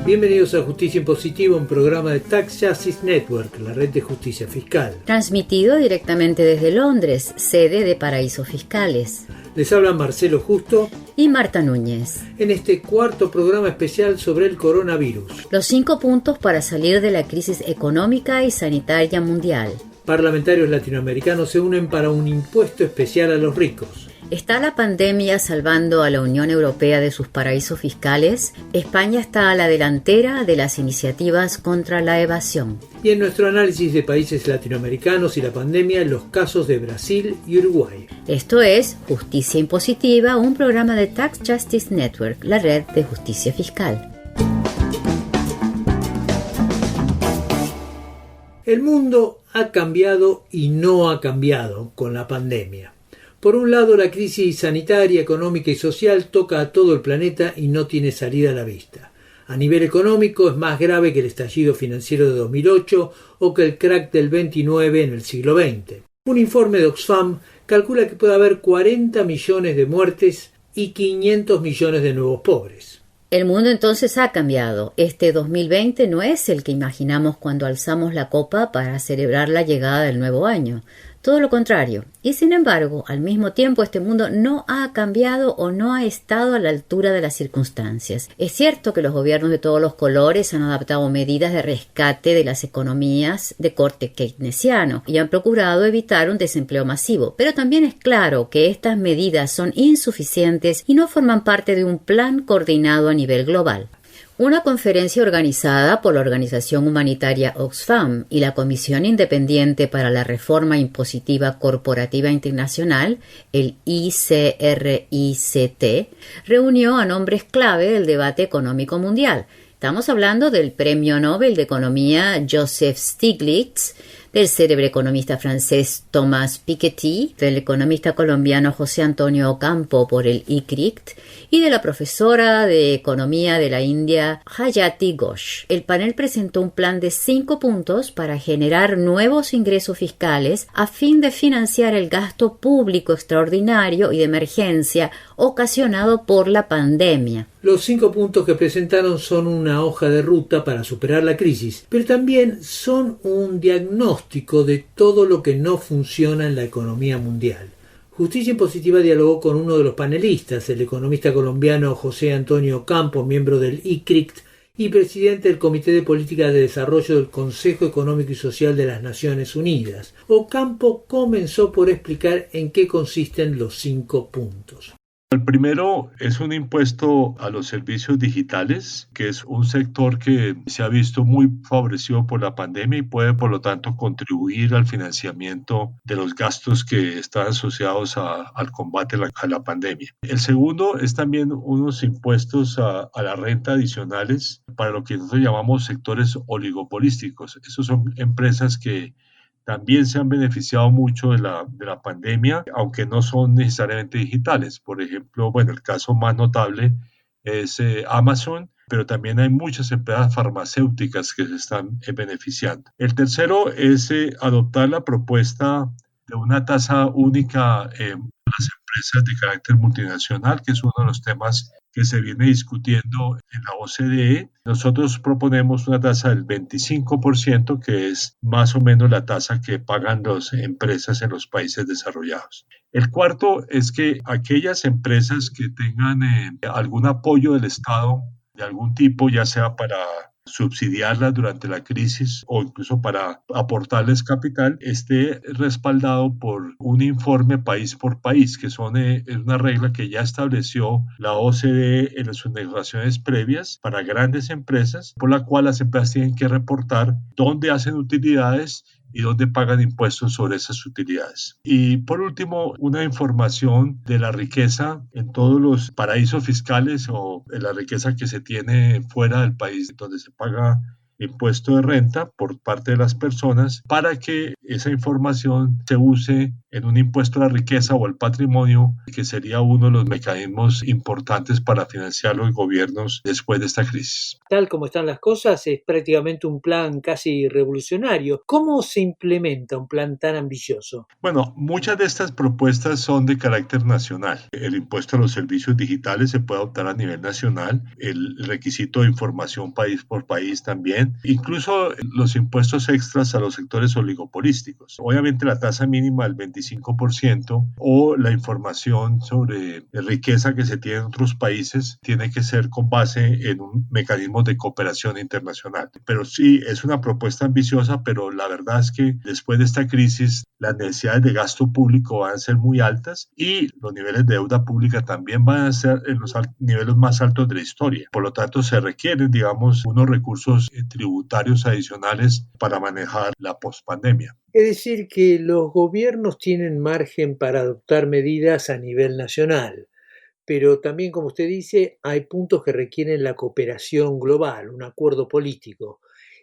Bienvenidos a Justicia Impositiva, un programa de Tax Justice Network, la red de justicia fiscal. Transmitido directamente desde Londres, sede de Paraísos Fiscales. Les habla Marcelo Justo y Marta Núñez. En este cuarto programa especial sobre el coronavirus. Los 5 puntos para salir de la crisis económica y sanitaria mundial. Parlamentarios latinoamericanos se unen para un impuesto especial a los ricos. ¿Está la pandemia salvando a la Unión Europea de sus paraísos fiscales? España está a la delantera de las iniciativas contra la evasión. Y en nuestro análisis de países latinoamericanos y la pandemia, los casos de Brasil y Uruguay. Esto es Justicia Impositiva, un programa de Tax Justice Network, la red de justicia fiscal. El mundo ha cambiado y no ha cambiado con la pandemia. Por un lado, la crisis sanitaria, económica y social toca a todo el planeta y no tiene salida a la vista. A nivel económico es más grave que el estallido financiero de 2008 o que el crack del 29 en el siglo XX. Un informe de Oxfam calcula que puede haber 40 millones de muertes y 500 millones de nuevos pobres. El mundo entonces ha cambiado. Este 2020 no es el que imaginamos cuando alzamos la copa para celebrar la llegada del nuevo año. Todo lo contrario. Y sin embargo, al mismo tiempo, este mundo no ha cambiado o no ha estado a la altura de las circunstancias. Es cierto que los gobiernos de todos los colores han adaptado medidas de rescate de las economías de corte keynesiano y han procurado evitar un desempleo masivo. Pero también es claro que estas medidas son insuficientes y no forman parte de un plan coordinado a nivel global. Una conferencia organizada por la organización humanitaria Oxfam y la Comisión Independiente para la Reforma Impositiva Corporativa Internacional, el ICRICT, reunió a nombres clave del debate económico mundial. Estamos hablando del Premio Nobel de Economía Joseph Stiglitz, del célebre economista francés Thomas Piketty, del economista colombiano José Antonio Ocampo por el ICRICT y de la profesora de economía de la India Hayati Ghosh. El panel presentó un plan de 5 puntos para generar nuevos ingresos fiscales a fin de financiar el gasto público extraordinario y de emergencia ocasionado por la pandemia. Los 5 puntos que presentaron son una hoja de ruta para superar la crisis, pero también son un diagnóstico de todo lo que no funciona en la economía mundial. Justicia Impositiva dialogó con uno de los panelistas, el economista colombiano José Antonio Ocampo, miembro del ICRICT y presidente del Comité de Política de Desarrollo del Consejo Económico y Social de las Naciones Unidas. Ocampo comenzó por explicar en qué consisten los 5 puntos. El primero es un impuesto a los servicios digitales, que es un sector que se ha visto muy favorecido por la pandemia y puede, por lo tanto, contribuir al financiamiento de los gastos que están asociados al combate a la pandemia. El segundo es también unos impuestos a la renta adicionales para lo que nosotros llamamos sectores oligopolísticos. Esos son empresas que también se han beneficiado mucho de la pandemia, aunque no son necesariamente digitales. Por ejemplo, el caso más notable es Amazon, pero también hay muchas empresas farmacéuticas que se están beneficiando. El tercero es adoptar la propuesta de una tasa única a las empresas de carácter multinacional, que es uno de los temas que se viene discutiendo en la OCDE. Nosotros proponemos una tasa del 25%, que es más o menos la tasa que pagan las empresas en los países desarrollados. El cuarto es que aquellas empresas que tengan algún apoyo del Estado de algún tipo, ya sea para subsidiarlas durante la crisis o incluso para aportarles capital, esté respaldado por un informe país por país, que es una regla que ya estableció la OCDE en sus negociaciones previas para grandes empresas, por la cual las empresas tienen que reportar dónde hacen utilidades y dónde pagan impuestos sobre esas utilidades. Y por último, una información de la riqueza en todos los paraísos fiscales o en la riqueza que se tiene fuera del país donde se paga impuesto de renta por parte de las personas para que esa información se use en un impuesto a la riqueza o al patrimonio, que sería uno de los mecanismos importantes para financiar los gobiernos después de esta crisis. Tal como están las cosas, es prácticamente un plan casi revolucionario. ¿Cómo se implementa un plan tan ambicioso? Bueno, muchas de estas propuestas son de carácter nacional. El impuesto a los servicios digitales se puede adoptar a nivel nacional, el requisito de información país por país también, incluso los impuestos extras a los sectores oligopolísticos. Obviamente la tasa mínima del 25% o la información sobre riqueza que se tiene en otros países tiene que ser con base en un mecanismo de cooperación internacional. Pero sí, es una propuesta ambiciosa, pero la verdad es que después de esta crisis las necesidades de gasto público van a ser muy altas y los niveles de deuda pública también van a ser en los niveles más altos de la historia. Por lo tanto, se requieren, digamos, unos recursos tributarios adicionales para manejar la pospandemia. Es decir, que los gobiernos tienen margen para adoptar medidas a nivel nacional, pero también, como usted dice, hay puntos que requieren la cooperación global, un acuerdo político.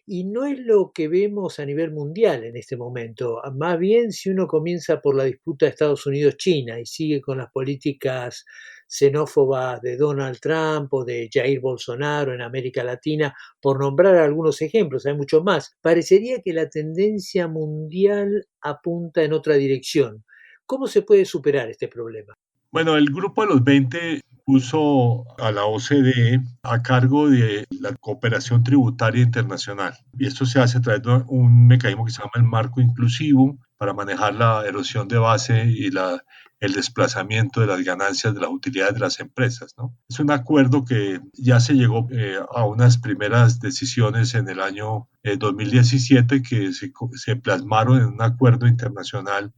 Y no es lo que vemos a nivel mundial en este momento. Más bien, si uno comienza por la disputa de Estados Unidos-China y sigue con las políticas xenófobas de Donald Trump o de Jair Bolsonaro en América Latina, por nombrar algunos ejemplos, hay muchos más, parecería que la tendencia mundial apunta en otra dirección. ¿Cómo se puede superar este problema? Bueno, el grupo de los 20 puso a la OCDE a cargo de la cooperación tributaria internacional. Y esto se hace a través de un mecanismo que se llama el marco inclusivo para manejar la erosión de base y el desplazamiento de las ganancias de las utilidades de las empresas, ¿no? Es un acuerdo que ya se llegó a unas primeras decisiones en el año 2017 que se plasmaron en un acuerdo internacional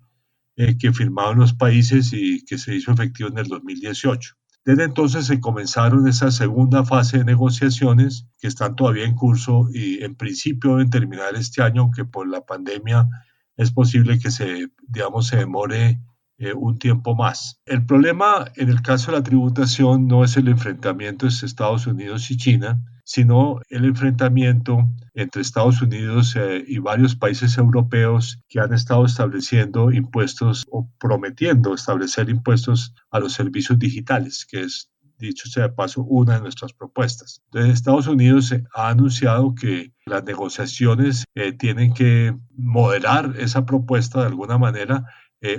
que firmaron los países y que se hizo efectivo en el 2018. Desde entonces se comenzaron esa segunda fase de negociaciones que están todavía en curso y en principio deben terminar este año, aunque por la pandemia es posible que se demore un tiempo más. El problema en el caso de la tributación no es el enfrentamiento entre Estados Unidos y China, sino el enfrentamiento entre Estados Unidos y varios países europeos que han estado estableciendo impuestos o prometiendo establecer impuestos a los servicios digitales, que es, dicho sea de paso, una de nuestras propuestas. Entonces, Estados Unidos ha anunciado que las negociaciones tienen que moderar esa propuesta de alguna manera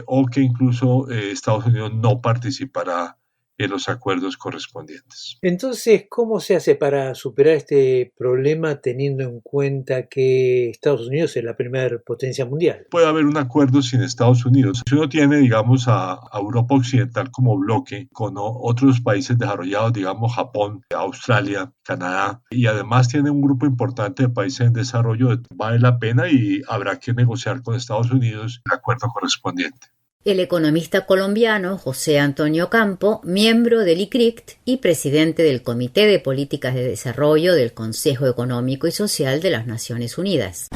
o que incluso Estados Unidos no participará en los acuerdos correspondientes. Entonces, ¿cómo se hace para superar este problema teniendo en cuenta que Estados Unidos es la primera potencia mundial? Puede haber un acuerdo sin Estados Unidos. Si uno tiene, digamos, a Europa Occidental como bloque con otros países desarrollados, digamos, Japón, Australia, Canadá, y además tiene un grupo importante de países en desarrollo, vale la pena y habrá que negociar con Estados Unidos el acuerdo correspondiente. El economista colombiano José Antonio Campo, miembro del ICRICT y presidente del Comité de Políticas de Desarrollo del Consejo Económico y Social de las Naciones Unidas.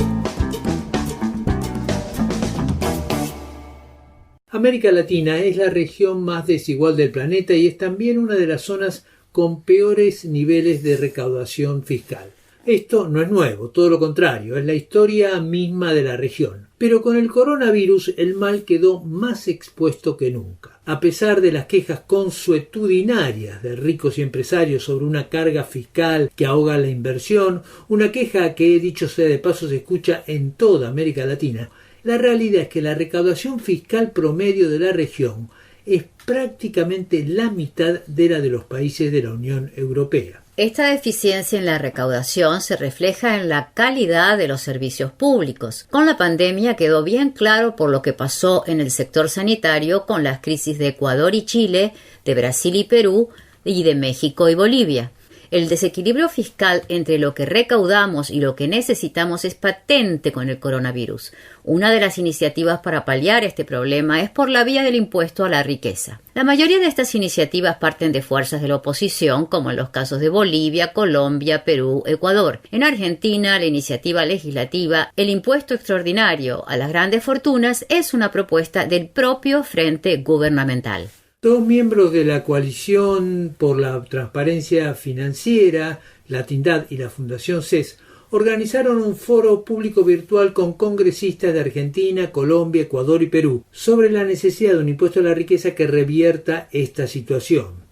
América Latina es la región más desigual del planeta y es también una de las zonas con peores niveles de recaudación fiscal. Esto no es nuevo, todo lo contrario, es la historia misma de la región. Pero con el coronavirus el mal quedó más expuesto que nunca. A pesar de las quejas consuetudinarias de ricos y empresarios sobre una carga fiscal que ahoga la inversión, una queja que, dicho sea de paso, se escucha en toda América Latina, la realidad es que la recaudación fiscal promedio de la región es prácticamente la mitad de la de los países de la Unión Europea. Esta deficiencia en la recaudación se refleja en la calidad de los servicios públicos. Con la pandemia quedó bien claro por lo que pasó en el sector sanitario con las crisis de Ecuador y Chile, de Brasil y Perú y de México y Bolivia. El desequilibrio fiscal entre lo que recaudamos y lo que necesitamos es patente con el coronavirus. Una de las iniciativas para paliar este problema es por la vía del impuesto a la riqueza. La mayoría de estas iniciativas parten de fuerzas de la oposición, como en los casos de Bolivia, Colombia, Perú, Ecuador. En Argentina, la iniciativa legislativa, el impuesto extraordinario a las grandes fortunas, es una propuesta del propio Frente Gubernamental. Dos miembros de la Coalición por la Transparencia Financiera, la Tindad y la Fundación CES, organizaron un foro público virtual con congresistas de Argentina, Colombia, Ecuador y Perú sobre la necesidad de un impuesto a la riqueza que revierta esta situación.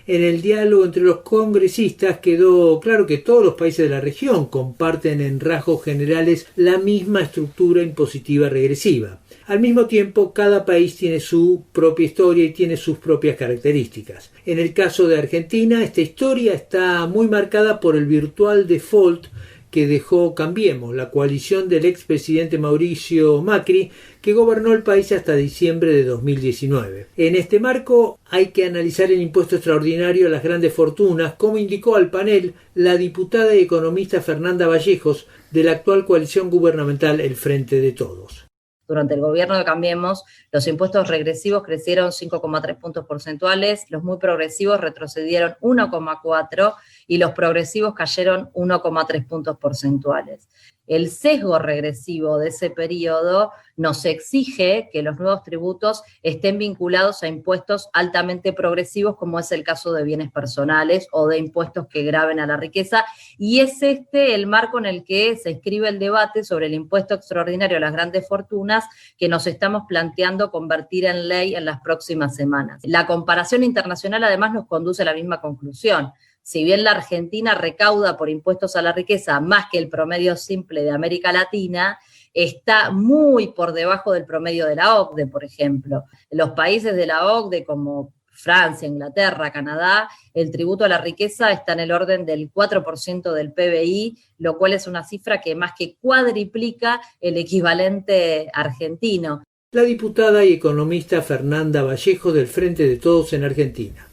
En el diálogo entre los congresistas quedó claro que todos los países de la región comparten en rasgos generales la misma estructura impositiva regresiva. Al mismo tiempo, cada país tiene su propia historia y tiene sus propias características. En el caso de Argentina, esta historia está muy marcada por el virtual default que dejó Cambiemos, la coalición del expresidente Mauricio Macri, que gobernó el país hasta diciembre de 2019. En este marco hay que analizar el impuesto extraordinario a las grandes fortunas, como indicó al panel la diputada y economista Fernanda Vallejos, de la actual coalición gubernamental El Frente de Todos. Durante el gobierno de Cambiemos, los impuestos regresivos crecieron 5,3 puntos porcentuales, los muy progresivos retrocedieron 1,4 y los progresivos cayeron 1,3 puntos porcentuales. El sesgo regresivo de ese periodo nos exige que los nuevos tributos estén vinculados a impuestos altamente progresivos, como es el caso de bienes personales o de impuestos que graven a la riqueza, y es este el marco en el que se inscribe el debate sobre el impuesto extraordinario a las grandes fortunas que nos estamos planteando convertir en ley en las próximas semanas. La comparación internacional además nos conduce a la misma conclusión. Si bien la Argentina recauda por impuestos a la riqueza más que el promedio simple de América Latina, está muy por debajo del promedio de la OCDE, por ejemplo. En los países de la OCDE, como Francia, Inglaterra, Canadá, el tributo a la riqueza está en el orden del 4% del PBI, lo cual es una cifra que más que cuadriplica el equivalente argentino. La diputada y economista Fernanda Vallejo del Frente de Todos en Argentina.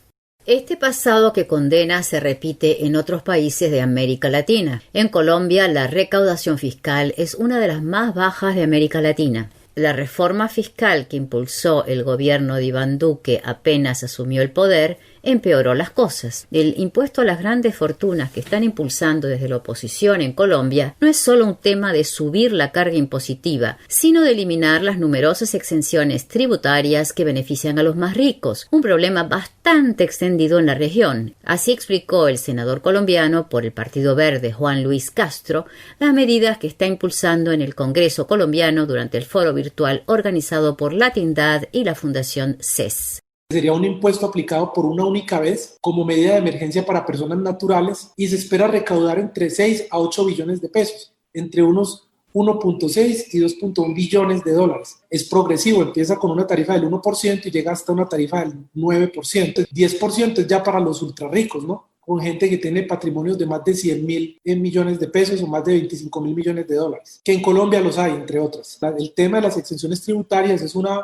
Este pasado que condena se repite en otros países de América Latina. En Colombia, la recaudación fiscal es una de las más bajas de América Latina. La reforma fiscal que impulsó el gobierno de Iván Duque apenas asumió el poder empeoró las cosas. El impuesto a las grandes fortunas que están impulsando desde la oposición en Colombia no es solo un tema de subir la carga impositiva, sino de eliminar las numerosas exenciones tributarias que benefician a los más ricos, un problema bastante extendido en la región. Así explicó el senador colombiano por el Partido Verde, Juan Luis Castro, las medidas que está impulsando en el Congreso colombiano durante el foro virtual organizado por Latindad y la Fundación CES. Sería un impuesto aplicado por una única vez como medida de emergencia para personas naturales y se espera recaudar entre 6 a 8 billones de pesos, entre unos 1.6 y 2.1 billones de dólares. Es progresivo, empieza con una tarifa del 1% y llega hasta una tarifa del 9%. 10% es ya para los ultra ricos, ¿no? Con gente que tiene patrimonios de más de 100.000 millones de pesos o más de 25.000 millones de dólares, que en Colombia los hay, entre otras. El tema de las exenciones tributarias es una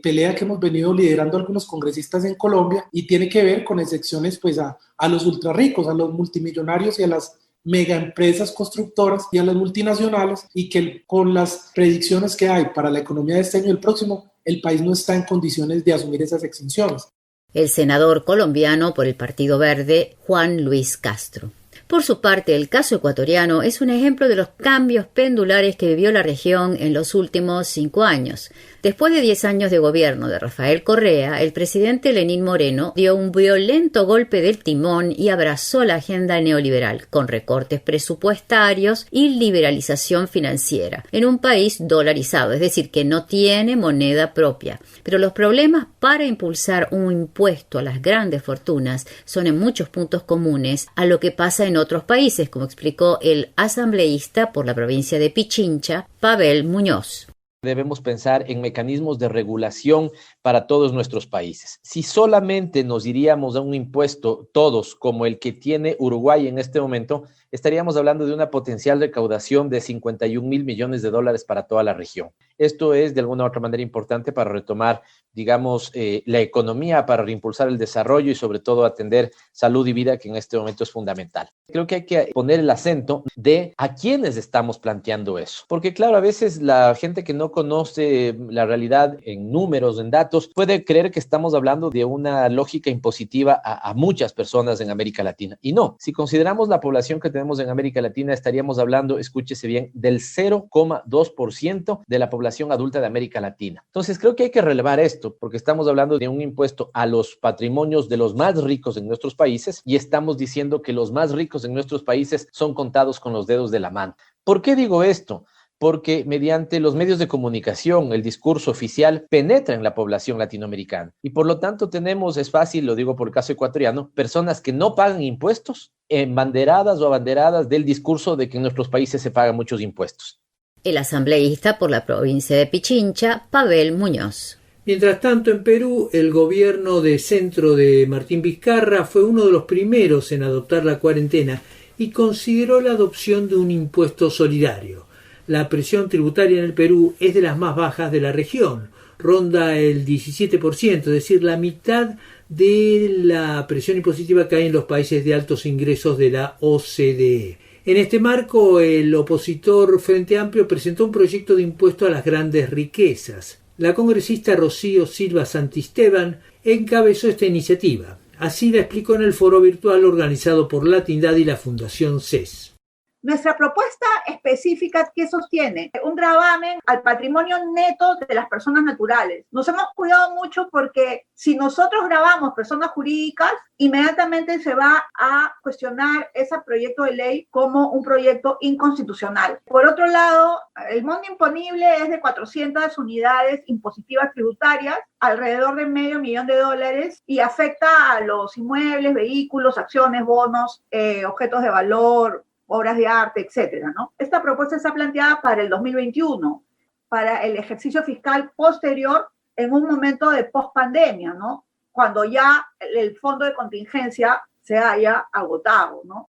pelea que hemos venido liderando algunos congresistas en Colombia y tiene que ver con excepciones pues a los ultra ricos, a los multimillonarios y a las mega empresas constructoras y a las multinacionales, y que con las predicciones que hay para la economía de este año y el próximo, el país no está en condiciones de asumir esas exenciones. El senador colombiano por el Partido Verde, Juan Luis Castro. Por su parte, el caso ecuatoriano es un ejemplo de los cambios pendulares que vivió la región en los últimos 5 años. Después de 10 años de gobierno de Rafael Correa, el presidente Lenín Moreno dio un violento golpe del timón y abrazó la agenda neoliberal, con recortes presupuestarios y liberalización financiera, en un país dolarizado, es decir, que no tiene moneda propia. Pero los problemas para impulsar un impuesto a las grandes fortunas son en muchos puntos comunes a lo que pasa en otros países, como explicó el asambleísta por la provincia de Pichincha, Pavel Muñoz. Debemos pensar en mecanismos de regulación para todos nuestros países. Si solamente nos iríamos a un impuesto todos como el que tiene Uruguay en este momento, estaríamos hablando de una potencial recaudación de 51.000 millones de dólares para toda la región. Esto es de alguna u otra manera importante para retomar, digamos, la economía, para reimpulsar el desarrollo y sobre todo atender salud y vida, que en este momento es fundamental. Creo que hay que poner el acento de a quiénes estamos planteando eso. Porque claro, a veces la gente que no conoce la realidad en números, en datos, puede creer que estamos hablando de una lógica impositiva a muchas personas en América Latina. Y no, si consideramos la población que tenemos en América Latina, estaríamos hablando, escúchese bien, del 0,2% de la población población adulta de América Latina. Entonces, creo que hay que relevar esto, porque estamos hablando de un impuesto a los patrimonios de los más ricos en nuestros países y estamos diciendo que los más ricos en nuestros países son contados con los dedos de la mano. ¿Por qué digo esto? Porque mediante los medios de comunicación, el discurso oficial penetra en la población latinoamericana. Y por lo tanto tenemos, es fácil, lo digo por el caso ecuatoriano, personas que no pagan impuestos, embanderadas o abanderadas del discurso de que en nuestros países se pagan muchos impuestos. El asambleísta por la provincia de Pichincha, Pavel Muñoz. Mientras tanto, en Perú, el gobierno de centro de Martín Vizcarra fue uno de los primeros en adoptar la cuarentena y consideró la adopción de un impuesto solidario. La presión tributaria en el Perú es de las más bajas de la región, ronda el 17%, es decir, la mitad de la presión impositiva cae en los países de altos ingresos de la OCDE. En este marco, el opositor Frente Amplio presentó un proyecto de impuesto a las grandes riquezas. La congresista Rocío Silva Santisteban encabezó esta iniciativa. Así la explicó en el foro virtual organizado por Latindad y la Fundación CES. Nuestra propuesta específica, ¿qué sostiene? Un gravamen al patrimonio neto de las personas naturales. Nos hemos cuidado mucho porque si nosotros gravamos personas jurídicas, inmediatamente se va a cuestionar ese proyecto de ley como un proyecto inconstitucional. Por otro lado, el monto imponible es de 400 unidades impositivas tributarias, alrededor de $500,000, y afecta a los inmuebles, vehículos, acciones, bonos, objetos de valor, obras de arte, etcétera, ¿no? Esta propuesta está planteada para el 2021, para el ejercicio fiscal posterior, en un momento de pospandemia, ¿no? Cuando ya el fondo de contingencia se haya agotado, ¿no?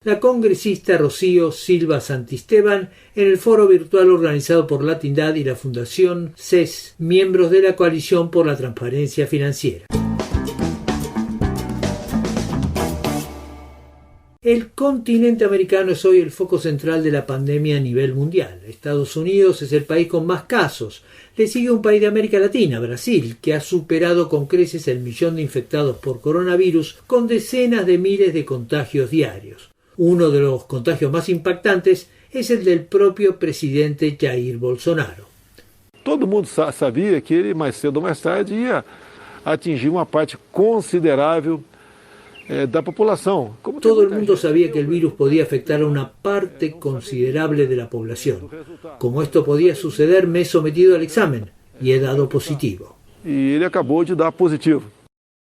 La congresista Rocío Silva Santisteban en el foro virtual organizado por Latindad y la Fundación CES, miembros de la Coalición por la Transparencia Financiera. El continente americano es hoy el foco central de la pandemia a nivel mundial. Estados Unidos es el país con más casos. Le sigue un país de América Latina, Brasil, que ha superado con creces el 1.000.000 de infectados por coronavirus, con decenas de miles de contagios diarios. Uno de los contagios más impactantes es el del propio presidente Jair Bolsonaro. Todo mundo sabia que ele, mais cedo ou mais tarde, ia atingir uma parte considerável da población. Todo el mundo sabía que el virus podía afectar a una parte considerable de la población. Como esto podía suceder, me he sometido al examen y he dado positivo. Y él acabó de dar positivo.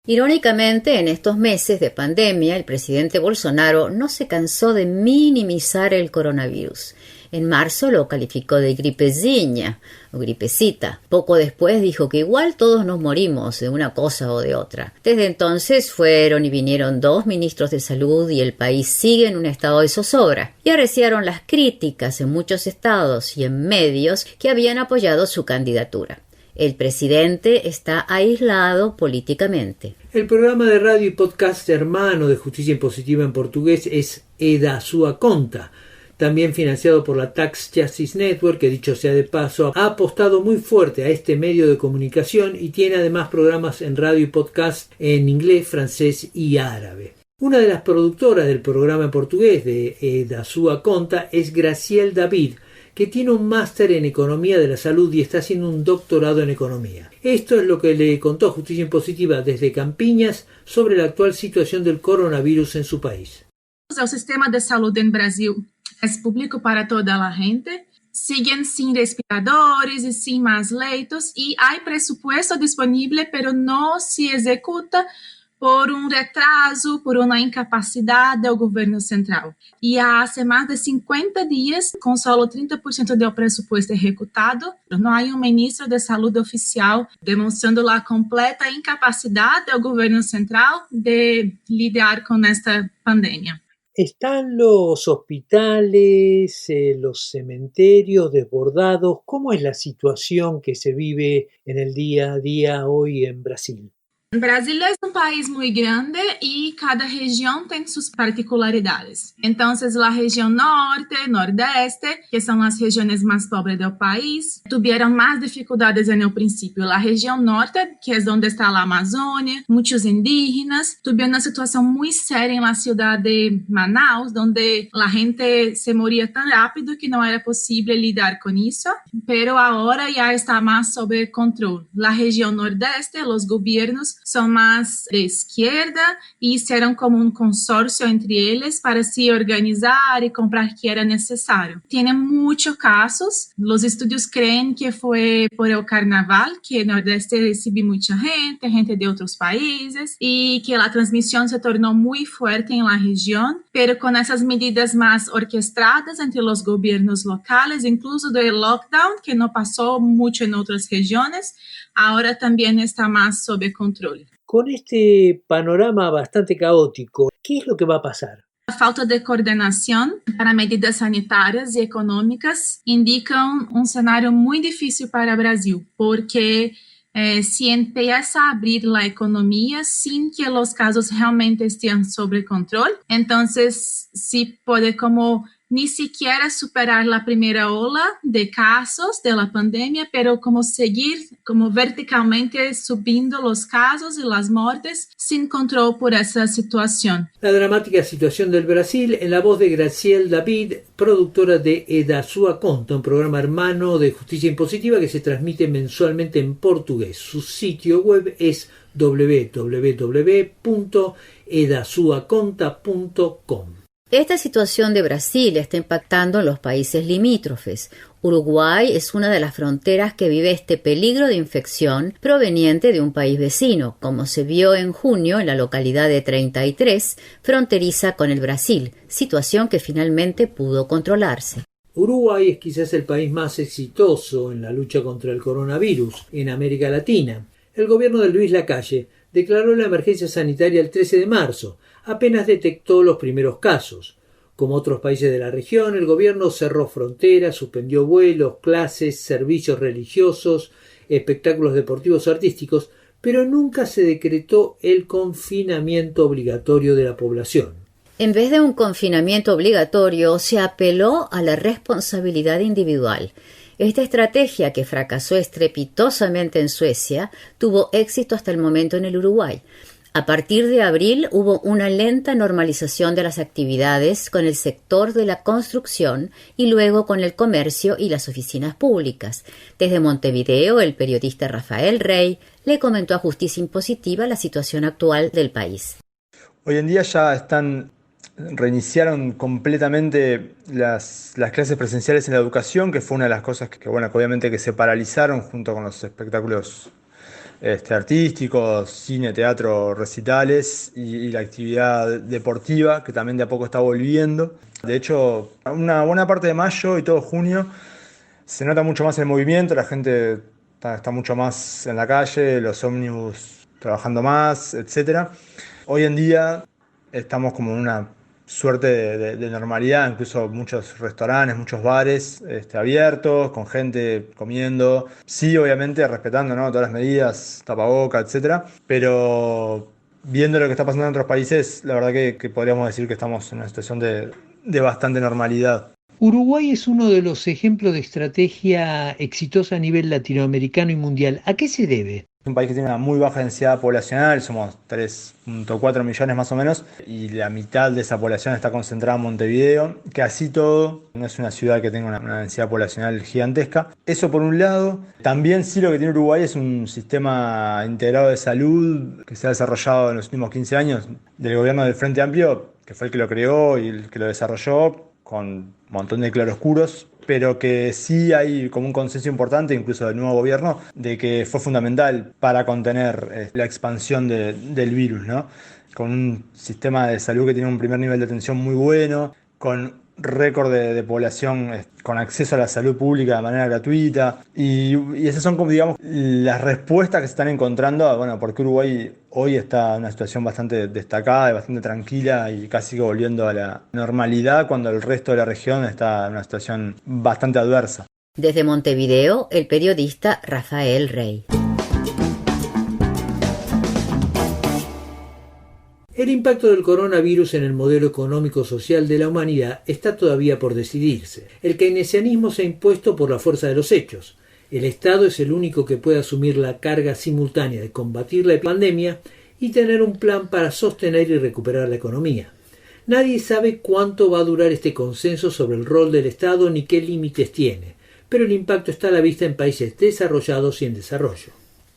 Irónicamente, en estos meses de pandemia, el presidente Bolsonaro no se cansó de minimizar el coronavirus. En marzo lo calificó de gripezinha o gripecita. Poco después dijo que igual todos nos morimos de una cosa o de otra. Desde entonces fueron y vinieron 2 ministros de salud y el país sigue en un estado de zozobra. Y arreciaron las críticas en muchos estados y en medios que habían apoyado su candidatura. El presidente está aislado políticamente. El programa de radio y podcast hermano de Justicia Impositiva en portugués es E da Sua Conta, también financiado por la Tax Justice Network, que dicho sea de paso, ha apostado muy fuerte a este medio de comunicación y tiene además programas en radio y podcast en inglés, francés y árabe. Una de las productoras del programa en portugués de E da Sua Conta es Graciel David, que tiene un máster en Economía de la Salud y está haciendo un doctorado en Economía. Esto es lo que le contó Justicia Impositiva desde Campiñas sobre la actual situación del coronavirus en su país. El sistema de salud en Brasil es público para toda la gente. Siguen sin respiradores y sin más leitos y hay presupuesto disponible, pero no se ejecuta por un retraso, por una incapacidad del gobierno central. Y hace más de 50 días, con solo 30% del presupuesto ejecutado, no hay un ministro de salud oficial demostrando la completa incapacidad del gobierno central de lidiar con esta pandemia. ¿Están los hospitales, los cementerios desbordados? ¿Cómo es la situación que se vive en el día a día hoy en Brasil? Brasil es un país muy grande y cada región tiene sus particularidades. Entonces, la región norte, nordeste, que son las regiones más pobres del país, tuvieron más dificultades en el principio. La región norte, que es donde está la Amazonia, muchos indígenas, tuvieron una situación muy seria en la ciudad de Manaus, donde la gente se moría tan rápido que no era posible lidar con eso, pero ahora ya está más sob control. La región nordeste, los gobiernos son más de izquierda y hicieron como un consorcio entre ellos para así organizar y comprar que era necesario. Tienen muchos casos. Los estudios creen que fue por el carnaval, que el nordeste recibe mucha gente de otros países, y que la transmisión se tornó muy fuerte en la región, pero con esas medidas más orquestadas entre los gobiernos locales, incluso del lockdown, que no pasó mucho en otras regiones, ahora también está más sob control. Con este panorama bastante caótico, ¿qué es lo que va a pasar? La falta de coordinación para medidas sanitarias y económicas indican un escenario muy difícil para Brasil, porque si empieza a abrir la economía sin que los casos realmente estén sob control, entonces sí puede como ni siquiera superar la primera ola de casos de la pandemia, pero como seguir como verticalmente subiendo los casos y las muertes sin control por esa situación. La dramática situación del Brasil en la voz de Graciela David, productora de Eda Sua Conta, un programa hermano de justicia impositiva que se transmite mensualmente en portugués. Su sitio web es www.edasuaconta.com. Esta situación de Brasil está impactando en los países limítrofes. Uruguay es una de las fronteras que vive este peligro de infección proveniente de un país vecino, como se vio en junio en la localidad de 33, fronteriza con el Brasil, situación que finalmente pudo controlarse. Uruguay es quizás el país más exitoso en la lucha contra el coronavirus en América Latina. El gobierno de Luis Lacalle declaró la emergencia sanitaria el 13 de marzo, apenas detectó los primeros casos. Como otros países de la región, el gobierno cerró fronteras, suspendió vuelos, clases, servicios religiosos, espectáculos deportivos o artísticos, pero nunca se decretó el confinamiento obligatorio de la población. En vez de un confinamiento obligatorio, se apeló a la responsabilidad individual. Esta estrategia, que fracasó estrepitosamente en Suecia, tuvo éxito hasta el momento en el Uruguay. A partir de abril hubo una lenta normalización de las actividades con el sector de la construcción y luego con el comercio y las oficinas públicas. Desde Montevideo, el periodista Rafael Rey le comentó a Justicia Impositiva la situación actual del país. Hoy en día ya reiniciaron completamente las clases presenciales en la educación, que fue una de las cosas que obviamente que se paralizaron junto con los espectáculos artísticos, cine, teatro, recitales y la actividad deportiva, que también de a poco está volviendo. De hecho, una buena parte de mayo y todo junio se nota mucho más el movimiento, la gente está mucho más en la calle, los ómnibus trabajando más, etc. Hoy en día estamos como en una suerte de normalidad, incluso muchos restaurantes, muchos bares abiertos, con gente comiendo, sí, obviamente respetando, ¿no?, todas las medidas, tapabocas, etc. Pero viendo lo que está pasando en otros países, la verdad que podríamos decir que estamos en una situación de bastante normalidad. Uruguay es uno de los ejemplos de estrategia exitosa a nivel latinoamericano y mundial. ¿A qué se debe? Es un país que tiene una muy baja densidad poblacional, somos 3.4 millones más o menos, y la mitad de esa población está concentrada en Montevideo, que así todo no es una ciudad que tenga una densidad poblacional gigantesca. Eso por un lado. También sí lo que tiene Uruguay es un sistema integrado de salud que se ha desarrollado en los últimos 15 años del gobierno del Frente Amplio, que fue el que lo creó y el que lo desarrolló, con un montón de claroscuros, pero que sí hay como un consenso importante, incluso del nuevo gobierno, de que fue fundamental para contener la expansión del virus, ¿no? Con un sistema de salud que tiene un primer nivel de atención muy bueno, con récord de población con acceso a la salud pública de manera gratuita, y esas son, como digamos, las respuestas que se están encontrando, porque Uruguay hoy está en una situación bastante destacada y bastante tranquila y casi que volviendo a la normalidad, cuando el resto de la región está en una situación bastante adversa. Desde Montevideo, el periodista Rafael Rey. El impacto del coronavirus en el modelo económico-social de la humanidad está todavía por decidirse. El keynesianismo se ha impuesto por la fuerza de los hechos. El Estado es el único que puede asumir la carga simultánea de combatir la pandemia y tener un plan para sostener y recuperar la economía. Nadie sabe cuánto va a durar este consenso sobre el rol del Estado ni qué límites tiene, pero el impacto está a la vista en países desarrollados y en desarrollo.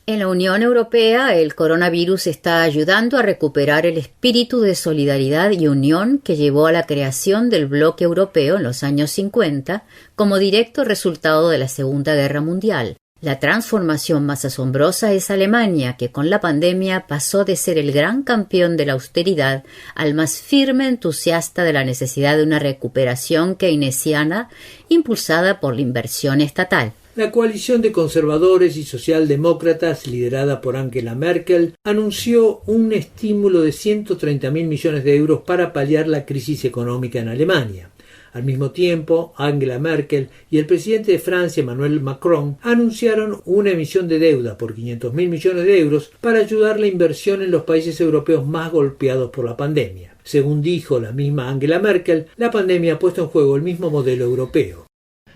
En la Unión Europea, el coronavirus está ayudando a recuperar el espíritu de solidaridad y unión que llevó a la creación del bloque europeo en los años 50 como directo resultado de la Segunda Guerra Mundial. La transformación más asombrosa es Alemania, que con la pandemia pasó de ser el gran campeón de la austeridad al más firme entusiasta de la necesidad de una recuperación keynesiana impulsada por la inversión estatal. La coalición de conservadores y socialdemócratas, liderada por Angela Merkel, anunció un estímulo de 130.000 millones de euros para paliar la crisis económica en Alemania. Al mismo tiempo, Angela Merkel y el presidente de Francia, Emmanuel Macron, anunciaron una emisión de deuda por 500.000 millones de euros para ayudar la inversión en los países europeos más golpeados por la pandemia. Según dijo la misma Angela Merkel, la pandemia ha puesto en juego el mismo modelo europeo.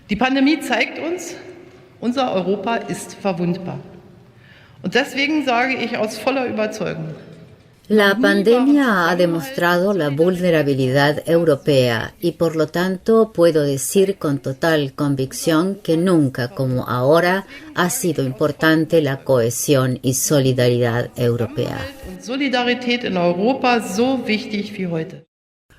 Die Pandemie zeigt uns, unser Europa ist verwundbar. Und deswegen sage ich aus voller Überzeugung: La pandemia ha demostrado la vulnerabilidad europea y por lo tanto puedo decir con total convicción que nunca como ahora ha sido importante la cohesión y solidaridad europea. Solidarität in Europa so wichtig wie heute.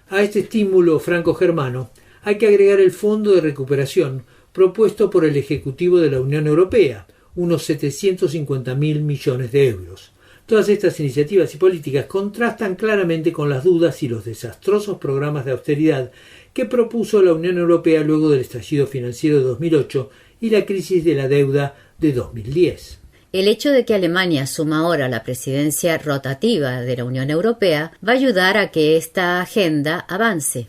A este estímulo franco-germano hay que agregar el Fondo de Recuperación propuesto por el Ejecutivo de la Unión Europea, unos 750.000 millones de euros. Todas estas iniciativas y políticas contrastan claramente con las dudas y los desastrosos programas de austeridad que propuso la Unión Europea luego del estallido financiero de 2008 y la crisis de la deuda de 2010. El hecho de que Alemania asuma ahora la presidencia rotativa de la Unión Europea va a ayudar a que esta agenda avance.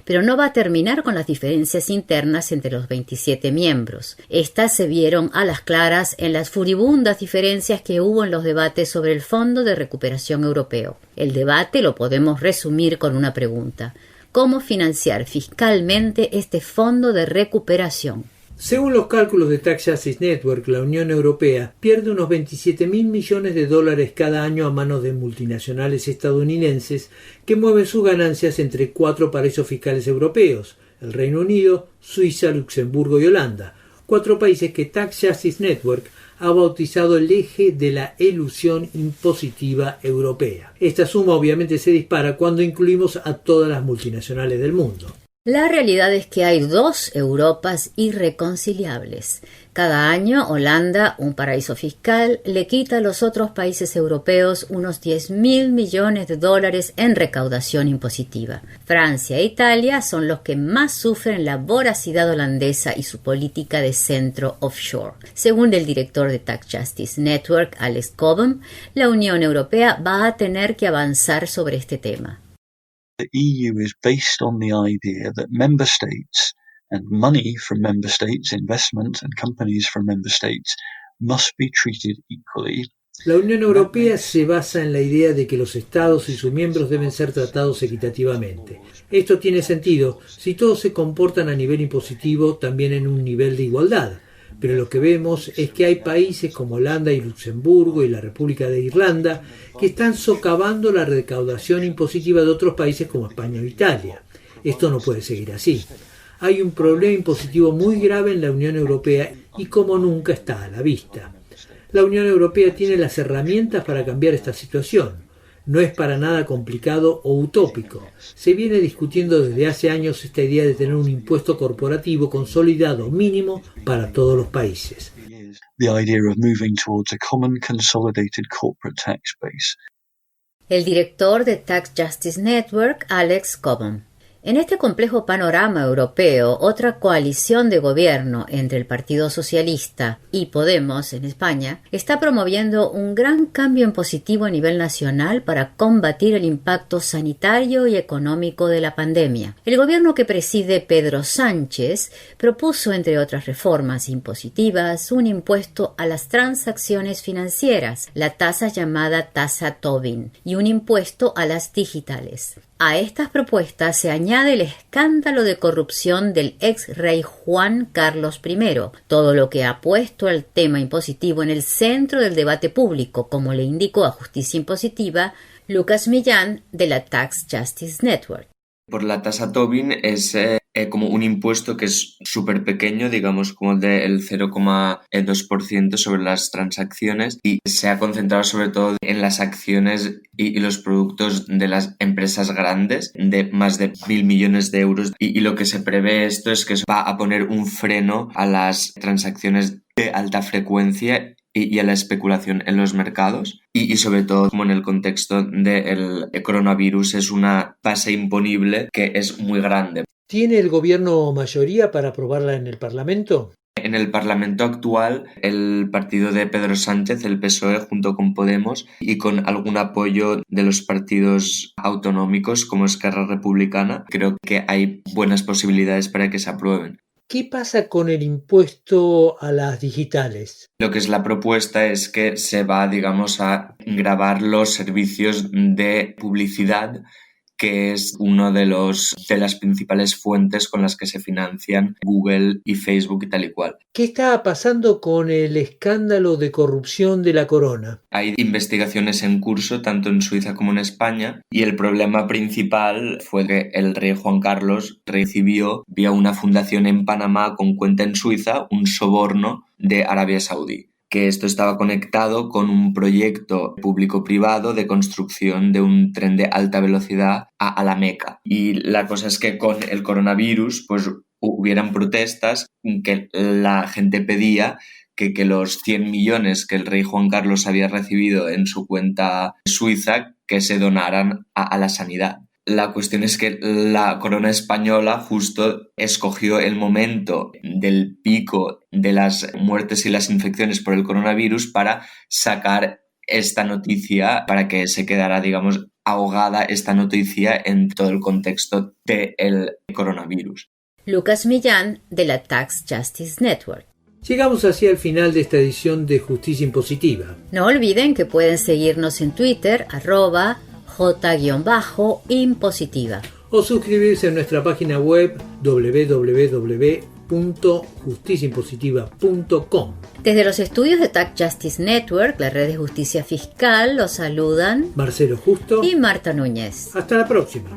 Pero no va a terminar con las diferencias internas entre los 27 miembros. Estas se vieron a las claras en las furibundas diferencias que hubo en los debates sobre el Fondo de Recuperación Europeo. El debate lo podemos resumir con una pregunta: ¿cómo financiar fiscalmente este Fondo de Recuperación? Según los cálculos de Tax Justice Network, la Unión Europea pierde unos 27.000 millones de dólares cada año a manos de multinacionales estadounidenses que mueven sus ganancias entre 4 paraísos fiscales europeos: el Reino Unido, Suiza, Luxemburgo y Holanda, 4 países que Tax Justice Network ha bautizado el eje de la elusión impositiva europea. Esta suma obviamente se dispara cuando incluimos a todas las multinacionales del mundo. La realidad es que hay 2 Europas irreconciliables. Cada año, Holanda, un paraíso fiscal, le quita a los otros países europeos unos 10.000 millones de dólares en recaudación impositiva. Francia e Italia son los que más sufren la voracidad holandesa y su política de centro offshore. Según el director de Tax Justice Network, Alex Cobham, la Unión Europea va a tener que avanzar sobre este tema. The EU is based on the idea that member states and money from member states, investment and companies from member states must be treated equally. La Unión Europea se basa en la idea de que los Estados y sus miembros deben ser tratados equitativamente. Esto tiene sentido si todos se comportan a nivel impositivo también en un nivel de igualdad. Pero lo que vemos es que hay países como Holanda y Luxemburgo y la República de Irlanda que están socavando la recaudación impositiva de otros países como España o Italia. Esto no puede seguir así. Hay un problema impositivo muy grave en la Unión Europea y como nunca está a la vista. La Unión Europea tiene las herramientas para cambiar esta situación. No es para nada complicado o utópico. Se viene discutiendo desde hace años esta idea de tener un impuesto corporativo consolidado mínimo para todos los países. The idea of moving towards a common consolidated corporate tax base. El director de Tax Justice Network, Alex Cobham. En este complejo panorama europeo, otra coalición de gobierno entre el Partido Socialista y Podemos en España está promoviendo un gran cambio en positivo a nivel nacional para combatir el impacto sanitario y económico de la pandemia. El gobierno que preside Pedro Sánchez propuso, entre otras reformas impositivas, un impuesto a las transacciones financieras, la tasa llamada tasa Tobin, y un impuesto a las digitales. A estas propuestas se añade el escándalo de corrupción del ex rey Juan Carlos I, todo lo que ha puesto el tema impositivo en el centro del debate público, como le indicó a Justicia Impositiva Lucas Millán de la Tax Justice Network. Por la tasa Tobin es como un impuesto que es súper pequeño, digamos como del 0,2% sobre las transacciones, y se ha concentrado sobre todo en las acciones y los productos de las empresas grandes de más de 1.000 millones de euros, y lo que se prevé esto es que va a poner un freno a las transacciones de alta frecuencia y a la especulación en los mercados, y sobre todo como en el contexto del coronavirus es una base imponible que es muy grande. ¿Tiene el gobierno mayoría para aprobarla en el Parlamento? En el Parlamento actual, el partido de Pedro Sánchez, el PSOE, junto con Podemos y con algún apoyo de los partidos autonómicos como Esquerra Republicana, creo que hay buenas posibilidades para que se aprueben. ¿Qué pasa con el impuesto a las digitales? Lo que es la propuesta es que se va, digamos, a gravar los servicios de publicidad, que es uno de las principales fuentes con las que se financian Google y Facebook y tal y cual. ¿Qué está pasando con el escándalo de corrupción de la corona? Hay investigaciones en curso tanto en Suiza como en España, y el problema principal fue que el rey Juan Carlos recibió vía una fundación en Panamá con cuenta en Suiza un soborno de Arabia Saudí, que esto estaba conectado con un proyecto público-privado de construcción de un tren de alta velocidad a la Meca. Y la cosa es que con el coronavirus pues hubieran protestas que la gente pedía que los 100 millones que el rey Juan Carlos había recibido en su cuenta suiza que se donaran a la sanidad. La cuestión es que la corona española justo escogió el momento del pico de las muertes y las infecciones por el coronavirus para sacar esta noticia, para que se quedara, digamos, ahogada esta noticia en todo el contexto del coronavirus. Lucas Millán de la Tax Justice Network. Llegamos así al final de esta edición de Justicia Impositiva. No olviden que pueden seguirnos en Twitter, @J_impositiva. O suscribirse a nuestra página web www.justiciaimpositiva.com. Desde los estudios de Tax Justice Network, la red de justicia fiscal, los saludan Marcelo Justo y Marta Núñez. Hasta la próxima.